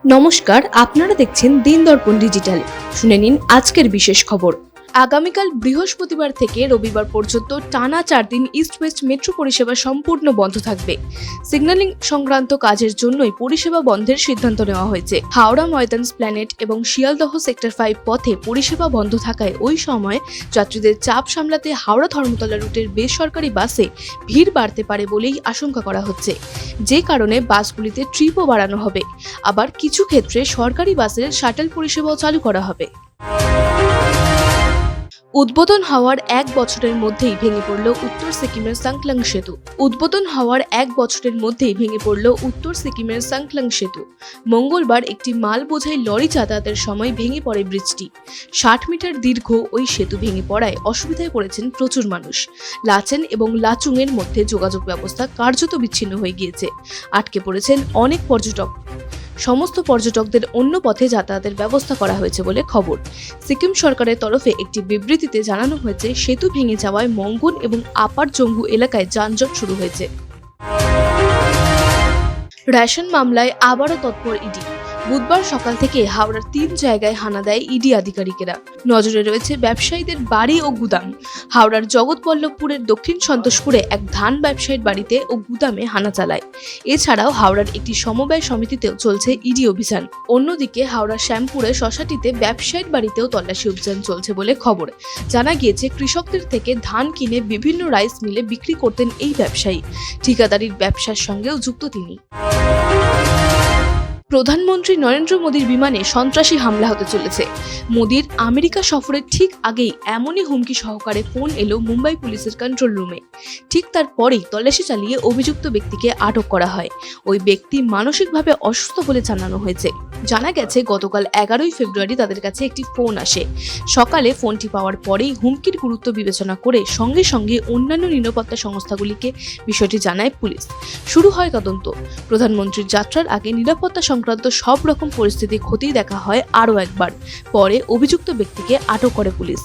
নমস্কার, আপনারা দেখছেন দিন দর্পণ ডিজিটাল। শুনে নিন আজকের বিশেষ খবর। আগামীকাল বৃহস্পতিবার থেকে রবিবার পর্যন্ত টানা 4 দিন ইস্ট ওয়েস্ট মেট্রো পরিষেবা সম্পূর্ণ বন্ধ থাকবে। সিগন্যালিং সংক্রান্ত কাজের জন্যই পরিষেবা বন্ধের সিদ্ধান্ত নেওয়া হয়েছে। হাওড়া ময়দান প্ল্যানেট এবং শিয়ালদহ সেক্টর 5 পথে পরিষেবা বন্ধ থাকায় ওই সময় যাত্রীদের চাপ সামলাতে হাওড়া ধর্মতলা রুটের বেসরকারি বাসে ভিড় বাড়তে পারে বলেই আশঙ্কা করা হচ্ছে, যে কারণে বাসগুলিতে ট্রিপও বাড়ানো হবে। আবার কিছু ক্ষেত্রে সরকারি বাসের শাটল পরিষেবাও চালু করা হবে। উদ্বোধন হওয়ার 1 বছরের মধ্যেই ভেঙে পড়ল উত্তর সিকিমের সাংক্লাং সেতু। মঙ্গলবার একটি মাল বোঝাই লরি যাতায়াতের সময় ভেঙে পড়ে ব্রিজটি। 60 মিটার দীর্ঘ ওই সেতু ভেঙে পড়ায় অসুবিধায় পড়েছেন প্রচুর মানুষ। লাচেন এবং লাচুং এর মধ্যে যোগাযোগ ব্যবস্থা কার্যত বিচ্ছিন্ন হয়ে গিয়েছে। আটকে পড়েছেন অনেক পর্যটক। সমস্ত পর্যটকদের অন্য পথে যাতায়াতের ব্যবস্থা করা হয়েছে বলে খবর। সিকিম সরকারের তরফে একটি বিবৃতিতে জানানো হয়েছে, সেতু ভেঙে যাওয়ায় মঙ্গন এবং আপার জম্বু এলাকায় যানজট শুরু হয়েছে। রেশন মামলায় আবারও তৎপর ইডি। বুধবার সকাল থেকে হাওড়ার 3 জায়গায় হানা দেয় ইডি আধিকারিকেরা। নজরে রয়েছে ব্যবসায়ীদের বাড়ি ও গুদাম। হাওড়ার জগৎবল্লভপুরের দক্ষিণ সন্তোষপুরে এক ধান ব্যবসায়ীর বাড়িতে ও গুদামে হানা চালায়। এছাড়াও হাওড়ার একটি সমবায় সমিতিতেও চলছে ইডি অভিযান। অন্যদিকে হাওড়ার শ্যামপুরে শশাটিতে ব্যবসায়ীর বাড়িতেও তল্লাশি অভিযান চলছে বলে খবর। জানা গিয়েছে, কৃষকদের থেকে ধান কিনে বিভিন্ন রাইস মিলে বিক্রি করতেন এই ব্যবসায়ী। ঠিকাদারির ব্যবসার সঙ্গেও যুক্ত তিনি। প্রধানমন্ত্রী নরেন্দ্র মোদীর বিমানে সন্ত্রাসী হামলা হতে চলেছে। মোদীর আমেরিকা সফরের ঠিক আগেই এমনই হুমকি সহকারে ফোন এলো মুম্বাই পুলিশের কন্ট্রোল রুমে। ঠিক তারপরেই তল্লাশি চালিয়ে অভিযুক্ত ব্যক্তিকে আটক করা হয়। ওই ব্যক্তি মানসিকভাবে অসুস্থ বলে জানানো হয়েছে। জানা গেছে, গতকাল 11 ফেব্রুয়ারি তাদের কাছে একটি ফোন আসে। সকালে ফোনটি পাওয়ার পরেই হুমকির গুরুত্ব বিবেচনা করে সঙ্গে সঙ্গে অন্যান্য নিরাপত্তা সংস্থাগুলিকে বিষয়টি জানায় পুলিশ। শুরু হয় তদন্ত। প্রধানমন্ত্রীর যাত্রার আগে নিরাপত্তা সংক্রান্ত সব রকম পরিস্থিতি খতিয়ে দেখা হয় আরও একবার। পরে অভিযুক্ত ব্যক্তিকে আটক করে পুলিশ।